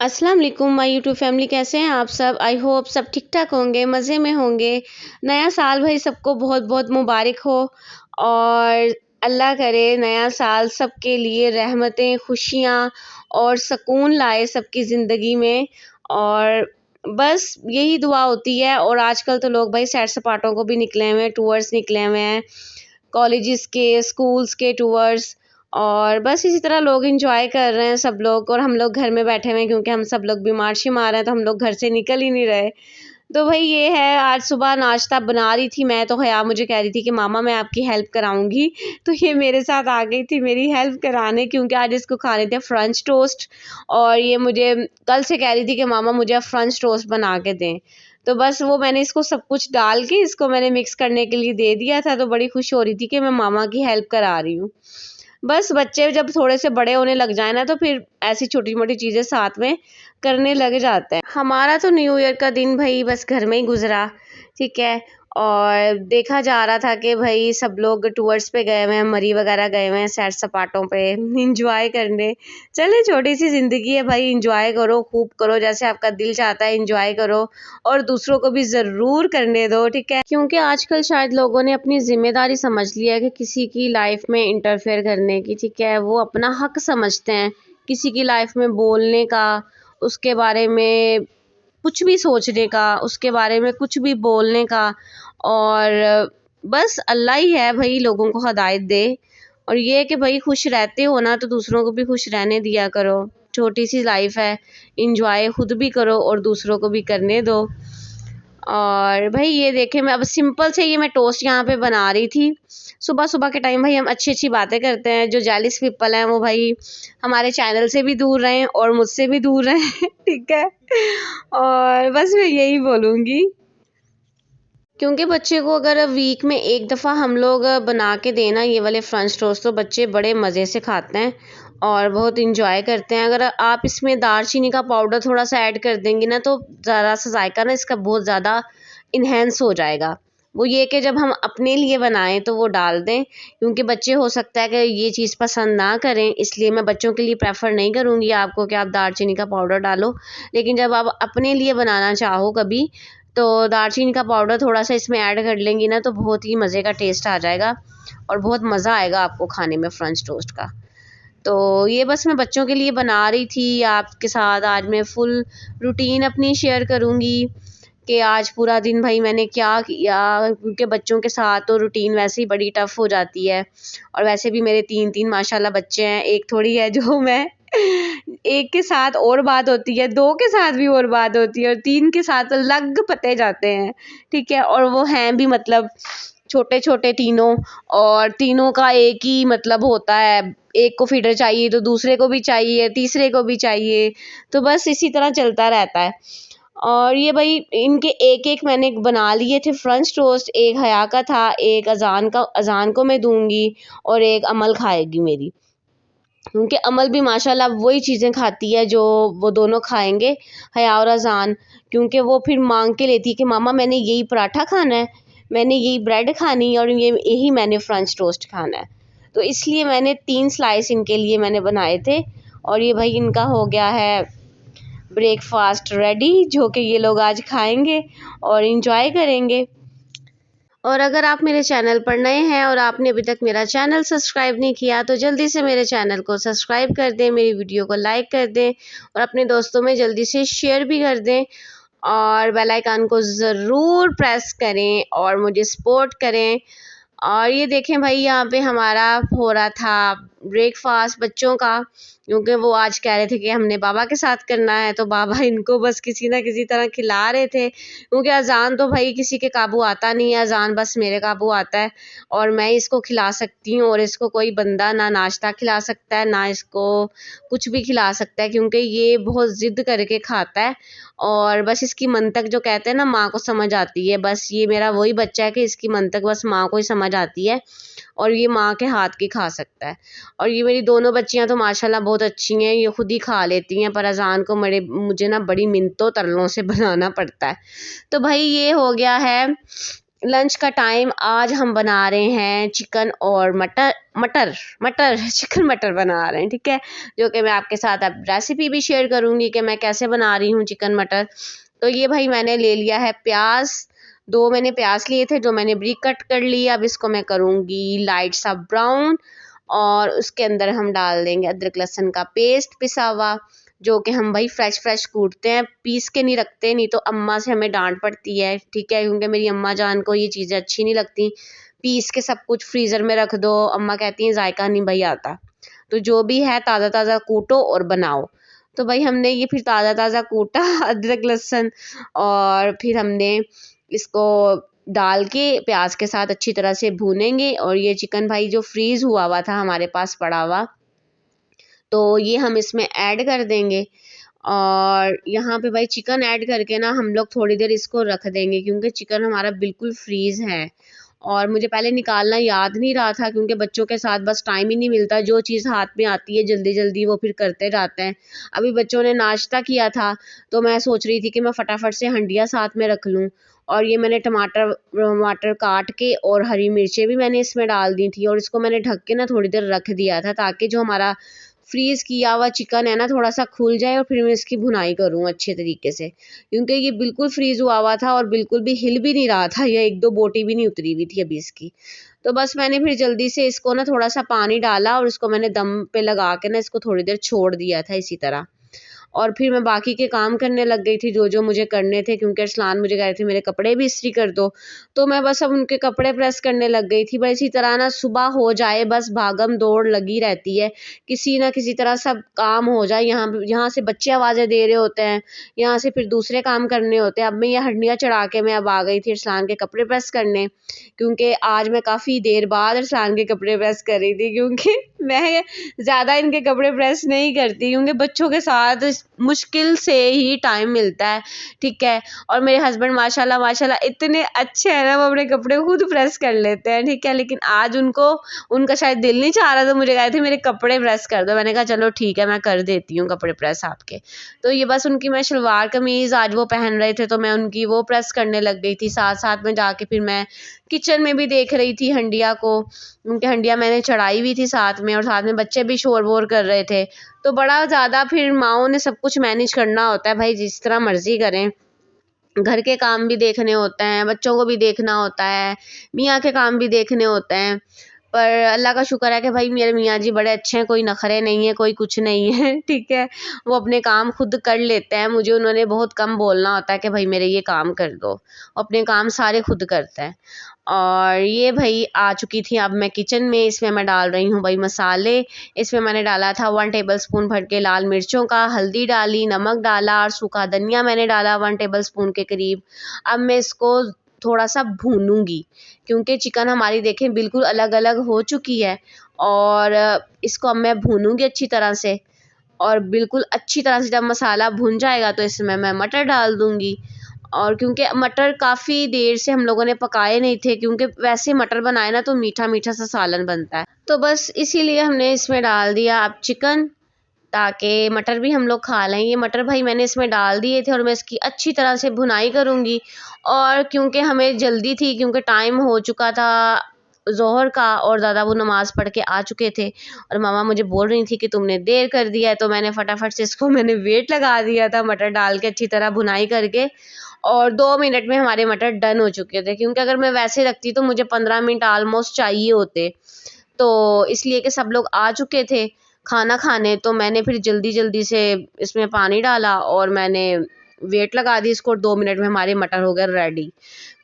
अस्सलाम वालेकुम my YouTube family, कैसे हैं आप सब। आई होप सब ठीक ठाक होंगे, मज़े में होंगे। नया साल भाई सबको बहुत बहुत मुबारक हो और अल्लाह करे नया साल सबके लिए रहमतें, खुशियाँ और सुकून लाए सबकी ज़िंदगी में। और बस यही दुआ होती है। और आजकल तो लोग भाई सैर सपाटों को भी निकले हुए हैं, टूर्स निकले हुए हैं, कॉलेजेस के, स्कूल्स के टूर्स। और बस इसी तरह लोग एंजॉय कर रहे हैं सब लोग, और हम लोग घर में बैठे हुए हैं क्योंकि हम सब लोग बीमार शिमार हैं, तो हम लोग घर से निकल ही नहीं रहे। तो भाई ये है, आज सुबह नाश्ता बना रही थी मैं, तो हया मुझे कह रही थी कि मामा मैं आपकी हेल्प कराऊंगी, तो ये मेरे साथ आ गई थी मेरी हेल्प कराने, क्योंकि आज इसको खाने थे फ्रेंच टोस्ट। और ये मुझे कल से कह रही थी कि मामा मुझे आप फ्रेंच टोस्ट बना के दें। तो बस वो मैंने इसको सब कुछ डाल के इसको मैंने मिक्स करने के लिए दे दिया था, तो बड़ी खुश हो रही थी कि मैं मामा की हेल्प करा रही हूँ। बस बच्चे जब थोड़े से बड़े होने लग जाए ना, तो फिर ऐसी छोटी मोटी चीज़ें साथ में करने लग जाते हैं। हमारा तो न्यू ईयर का दिन भाई बस घर में ही गुजरा, ठीक है। और देखा जा रहा था कि भाई सब लोग टूर्स पे गए हुए हैं, मरी वगैरह गए हुए हैं, सैर सपाटों पे इंजॉय करने। चले, छोटी सी ज़िंदगी है भाई, इंजॉय करो, खूब करो, जैसे आपका दिल चाहता है इंजॉय करो, और दूसरों को भी ज़रूर करने दो, ठीक है। क्योंकि आजकल शायद लोगों ने अपनी ज़िम्मेदारी समझ लिया है कि किसी की लाइफ में इंटरफेयर करने की, ठीक है, वो अपना हक समझते हैं किसी की लाइफ में बोलने का, उसके बारे में कुछ भी सोचने का, उसके बारे में कुछ भी बोलने का। और बस अल्लाह ही है भाई लोगों को हदायत दे। और ये है कि भाई खुश रहते हो ना, तो दूसरों को भी खुश रहने दिया करो। छोटी सी लाइफ है, इंजॉय खुद भी करो और दूसरों को भी करने दो। और भाई ये देखे, मैं अब सिंपल से ये मैं टोस्ट यहाँ पे बना रही थी। सुबह सुबह के टाइम भाई हम अच्छी अच्छी बातें करते हैं, जो जेलिस पीपल हैं वो भाई हमारे चैनल से भी दूर रहें और मुझसे भी दूर रहें ठीक है। और बस मैं यही बोलूँगी, क्योंकि बच्चे को अगर वीक में एक दफ़ा हम लोग बना के देना ये वाले फ्रेंच टोस्ट, तो बच्चे बड़े मज़े से खाते हैं और बहुत इंजॉय करते हैं। अगर आप इसमें दालचीनी का पाउडर थोड़ा सा ऐड कर देंगी ना, तो ज़रा सा जायका ना इसका बहुत ज़्यादा इन्हेंस हो जाएगा। वो ये कि जब हम अपने लिए बनाएं तो वो डाल दें, क्योंकि बच्चे हो सकता है कि ये चीज़ पसंद ना करें, इसलिए मैं बच्चों के लिए प्रेफर नहीं करूँगी आपको कि आप दालचीनी का पाउडर डालो। लेकिन जब आप अपने लिए बनाना चाहो कभी, तो दालचीनी का पाउडर थोड़ा सा इसमें ऐड कर लेंगी ना, तो बहुत ही मज़े का टेस्ट आ जाएगा और बहुत मज़ा आएगा आपको खाने में फ्रेंच टोस्ट का। तो ये बस मैं बच्चों के लिए बना रही थी आपके साथ। आज मैं फुल रूटीन अपनी शेयर करूँगी कि आज पूरा दिन भाई मैंने क्या किया, क्योंकि बच्चों के साथ तो रूटीन वैसे ही बड़ी टफ़ हो जाती है। और वैसे भी मेरे 3-3 माशाल्लाह बच्चे हैं, एक थोड़ी है जो मैं एक के साथ और बात होती है, 2 के साथ भी और बात होती है, और 3 के साथ लग पते जाते हैं, ठीक है। और वो हैं भी मतलब छोटे-छोटे तीनों, और तीनों का एक ही मतलब होता है, एक को फीडर चाहिए तो दूसरे को भी चाहिए, तीसरे को भी चाहिए, तो बस इसी तरह चलता रहता है। और ये भाई इनके एक-एक मैंने बना लिए थे फ्रेंच टोस्ट, एक हया का था, एक अज़ान को मैं दूँगी और एक अमल खाएगी मेरी। क्योंकि अमल भी माशाल्लाह वही चीज़ें खाती है जो वो दोनों खाएँगे, हया और अज़ान। क्योंकि वो फिर माँग के लेती है कि मामा मैंने यही पराठा खाना है, मैंने यही ब्रेड खानी है, और ये यही मैंने फ्रेंच टोस्ट खाना है। तो इसलिए मैंने 3 स्लाइस इनके लिए मैंने बनाए थे। और ये भाई इनका हो गया है ब्रेकफ़ास्ट रेडी, जो कि ये लोग आज खाएँगे और एन्जॉय करेंगे। और अगर आप मेरे चैनल पर नए हैं और आपने अभी तक मेरा चैनल सब्सक्राइब नहीं किया, तो जल्दी से मेरे चैनल को सब्सक्राइब कर दें, मेरी वीडियो को लाइक कर दें और अपने दोस्तों में जल्दी से शेयर भी कर दें। और बेल आइकन को ज़रूर प्रेस करें और मुझे सपोर्ट करें। और ये देखें भाई, यहाँ पे हमारा हो रहा था ब्रेकफास्ट बच्चों का, क्योंकि वो आज कह रहे थे कि हमने बाबा के साथ करना है, तो बाबा इनको बस किसी ना किसी तरह खिला रहे थे, क्योंकि अजान तो भाई किसी के काबू आता नहीं है, अजान बस मेरे काबू आता है। और मैं इसको खिला सकती हूँ, और इसको कोई बंदा ना नाश्ता खिला सकता है ना इसको कुछ भी खिला सकता है, क्योंकि ये बहुत ज़िद्द करके खाता है। और बस इसकी मंतक जो कहते हैं ना, माँ को समझ आती है, बस ये मेरा वही बच्चा है कि इसकी मंतक बस माँ को ही समझ आती है, और ये माँ के हाथ की खा सकता है। और ये मेरी दोनों बच्चियाँ तो माशाल्लाह बहुत अच्छी हैं, ये खुद ही खा लेती हैं, पर अज़ान को मुझे ना बड़ी मिन्नतों तरलों से बनाना पड़ता है। तो भाई ये हो गया है लंच का टाइम आज हम बना रहे हैं चिकन और मटर मटर मटर चिकन मटर बना रहे हैं, ठीक है। जो कि मैं आपके साथ अब रेसिपी भी शेयर करूँगी कि मैं कैसे बना रही हूँ चिकन मटर। तो ये भाई मैंने ले लिया है प्याज, 2 मैंने प्याज लिए थे जो मैंने ब्रीक कट कर लिया। अब इसको मैं करूँगी लाइट सा ब्राउन और उसके अंदर हम डाल देंगे अदरक लहसुन का पेस्ट पिसा हुआ, जो कि हम भाई फ्रेश कूटते हैं, पीस के नहीं रखते, नहीं तो अम्मा से हमें डांट पड़ती है, ठीक है, क्योंकि मेरी अम्मा जान को ये चीज़ें अच्छी नहीं लगती। पीस के सब कुछ फ्रीज़र में रख दो, अम्मा कहती हैं जायका नहीं भाई आता। तो जो भी है ताज़ा ताज़ा कूटो और बनाओ। तो भाई हमने ये फिर ताज़ा ताज़ा कूटा अदरक लहसुन, और फिर हमने इसको डाल के प्याज के साथ अच्छी तरह से भूनेंगे। और ये चिकन भाई जो फ्रीज़ हुआ था हमारे पास पड़ा हुआ, तो ये हम इसमें ऐड कर देंगे। और यहाँ पे भाई चिकन ऐड करके ना हम लोग थोड़ी देर इसको रख देंगे, क्योंकि चिकन हमारा बिल्कुल फ्रीज़ है। और मुझे पहले निकालना याद नहीं रहा था, क्योंकि बच्चों के साथ बस टाइम ही नहीं मिलता, जो चीज़ हाथ में आती है जल्दी जल्दी वो फिर करते जाते हैं। अभी बच्चों ने नाश्ता किया था, तो मैं सोच रही थी कि मैं फटाफट से हंडिया साथ में रख लूँ। और ये मैंने टमाटर वमाटर काट के और हरी मिर्चें भी मैंने इसमें डाल दी थी, और इसको मैंने ढक के ना थोड़ी देर रख दिया था, ताकि जो हमारा फ्रीज़ किया हुआ चिकन है ना थोड़ा सा खुल जाए, और फिर मैं इसकी भुनाई करूँ अच्छे तरीके से, क्योंकि ये बिल्कुल फ्रीज़ हुआ था और बिल्कुल भी हिल भी नहीं रहा था, ये 1-2 बोटी भी नहीं उतरी हुई थी अभी इसकी। तो बस मैंने फिर जल्दी से इसको ना थोड़ा सा पानी डाला और इसको मैंने दम पे लगा के ना इसको थोड़ी देर छोड़ दिया था इसी तरह। और फिर मैं बाकी के काम करने लग गई थी जो मुझे करने थे, क्योंकि अरसलान मुझे कह रहे थे मेरे कपड़े भी इस्त्री कर दो। तो मैं बस अब उनके कपड़े प्रेस करने लग गई थी। बस इसी तरह ना सुबह हो जाए, बस भागम दौड़ लगी रहती है, किसी ना किसी तरह सब काम हो जाए। यहाँ से बच्चे आवाज़ें दे रहे होते हैं, यहाँ से फिर दूसरे काम करने होते हैं। अब मैं ये हंडियाँ चढ़ा के मैं अब आ गई थी अरसलान के कपड़े प्रेस करने, क्योंकि आज मैं काफ़ी देर बाद अरसलान के कपड़े प्रेस कर रही थी, क्योंकि मैं ज़्यादा इनके कपड़े प्रेस नहीं करती, क्योंकि बच्चों के साथ मुश्किल से ही टाइम मिलता है, ठीक है। और मेरे हस्बैंड माशाल्लाह माशाल्लाह इतने अच्छे हैं ना, वो अपने कपड़े खुद प्रेस कर लेते हैं, ठीक है। लेकिन आज उनका शायद दिल नहीं चाह रहा, तो मुझे कहे थे मेरे कपड़े प्रेस कर दो। मैंने कहा चलो ठीक है, मैं कर देती हूँ कपड़े प्रेस आपके। तो ये बस उनकी मैं शलवार कमीज़ आज वो पहन रहे थे, तो मैं उनकी वो प्रेस करने लग गई थी। साथ साथ में जाके फिर मैं किचन में भी देख रही थी हंडिया को, उनकी हंडिया मैंने चढ़ाई हुई थी साथ में, और साथ में बच्चे भी शोर वोर कर रहे थे। तो बड़ा ज़्यादा फिर माँओं ने सब कुछ मैनेज करना होता है भाई, जिस तरह मर्ज़ी करें। घर के काम भी देखने होते हैं, बच्चों को भी देखना होता है, मियाँ के काम भी देखने होते हैं। पर अल्लाह का शुक्र है कि भाई मेरे मियाँ जी बड़े अच्छे हैं, कोई नखरे नहीं है, कोई कुछ नहीं है, ठीक है। वो अपने काम खुद कर लेते हैं, मुझे उन्होंने बहुत कम बोलना होता है कि भाई मेरे ये काम कर दो, अपने काम सारे खुद करते हैं। और ये भाई आ चुकी थी अब मैं किचन में। इसमें मैं डाल रही हूँ भाई मसाले। इसमें मैंने डाला था 1 टेबलस्पून भर के लाल मिर्चों का, हल्दी डाली, नमक डाला और सूखा धनिया मैंने डाला 1 टेबलस्पून के करीब। अब मैं इसको थोड़ा सा भूनूंगी, क्योंकि चिकन हमारी देखें बिल्कुल अलग अलग हो चुकी है। और इसको अब मैं भूनूंगी अच्छी तरह से, और बिल्कुल अच्छी तरह से जब मसाला भुन जाएगा तो इसमें मैं मटर डाल दूंगी। और क्योंकि मटर काफ़ी देर से हम लोगों ने पकाए नहीं थे, क्योंकि वैसे मटर बनाए ना तो मीठा मीठा सा सालन बनता है, तो बस इसीलिए हमने इसमें डाल दिया अब चिकन, ताकि मटर भी हम लोग खा लें। ये मटर भाई मैंने इसमें डाल दिए थे और मैं इसकी अच्छी तरह से भुनाई करूँगी। और क्योंकि हमें जल्दी थी, क्योंकि टाइम हो चुका था ज़ोहर का, और दादा वो नमाज़ पढ़ के आ चुके थे, और मामा मुझे बोल रही थी कि तुमने देर कर दिया है, तो मैंने फटाफट से इसको मैंने वेट लगा दिया था मटर डाल के अच्छी तरह भुनाई करके। और 2 मिनट में हमारे मटर डन हो चुके थे, क्योंकि अगर मैं वैसे रखती तो मुझे 15 मिनट ऑलमोस्ट चाहिए होते। तो इसलिए कि सब लोग आ चुके थे खाना खाने, तो मैंने फिर जल्दी जल्दी से इसमें पानी डाला और मैंने वेट लगा दी इसको, 2 मिनट में हमारे मटर हो गए रेडी।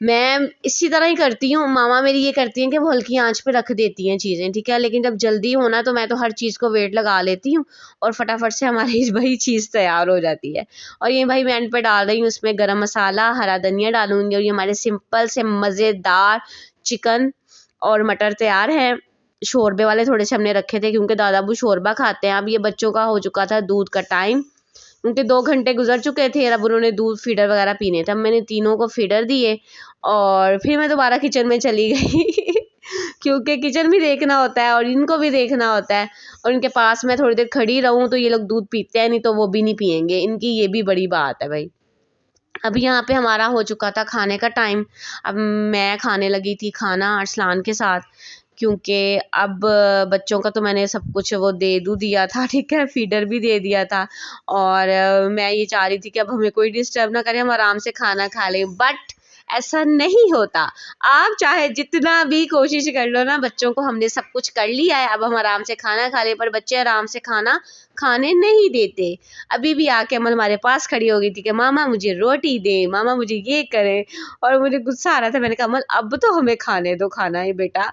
मैं इसी तरह ही करती हूँ, मामा मेरी ये करती हैं कि वो हल्की आंच पे रख देती हैं चीज़ें, ठीक है। लेकिन जब जल्दी होना तो मैं तो हर चीज़ को वेट लगा लेती हूँ, और फटाफट से हमारी वही चीज़ तैयार हो जाती है। और ये भाई मैं एंड पे डाल रही हूँ इसमें गरम मसाला, हरा धनिया डालूंगी, और ये हमारे सिंपल से मज़ेदार चिकन और मटर तैयार हैं। शोरबे वाले थोड़े से हमने रखे थे, क्योंकि दादा अबू शोरबा खाते हैं। अब ये बच्चों का हो चुका था दूध का टाइम, उनके 2 घंटे गुजर चुके थे, अब उन्होंने दूध फीडर वगैरह पीने थे। अब मैंने तीनों को फीडर दिए और फिर मैं दोबारा किचन में चली गई क्योंकि किचन भी देखना होता है और इनको भी देखना होता है, और इनके पास मैं थोड़ी देर खड़ी रहूँ तो ये लोग दूध पीते हैं, नहीं तो वो भी नहीं पियेंगे, इनकी ये भी बड़ी बात है भाई। अब यहाँ पे हमारा हो चुका था खाने का टाइम। अब मैं खाने लगी थी खाना अरसलान के साथ, क्योंकि अब बच्चों का तो मैंने सब कुछ वो दे दूँ दिया था, ठीक है, फीडर भी दे दिया था। और मैं ये चाह रही थी कि अब हमें कोई डिस्टर्ब ना करे, हम आराम से खाना खा लें, बट ऐसा नहीं होता। आप चाहे जितना भी कोशिश कर लो ना, बच्चों को हमने सब कुछ कर लिया है, अब हम आराम से खाना खा लें, पर बच्चे आराम से खाना खाने नहीं देते। अभी भी आके अमन हमारे पास खड़ी हो गई थी कि मामा मुझे रोटी दे, मामा मुझे ये करें, और मुझे गुस्सा आ रहा था। मैंने कहा अमन अब तो हमें खाने दो खाना है बेटा,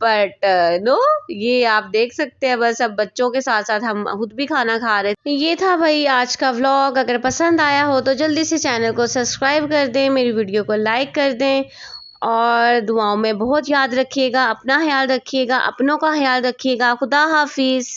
बट नो, ये आप देख सकते हैं, बस अब बच्चों के साथ साथ हम खुद भी खाना खा रहे थे। ये था भाई आज का व्लॉग। अगर पसंद आया हो तो जल्दी से चैनल को सब्सक्राइब कर दें, मेरी वीडियो को लाइक कर दें, और दुआओं में बहुत याद रखिएगा, अपना ख्याल रखिएगा, अपनों का ख्याल रखिएगा। खुदा हाफिज़।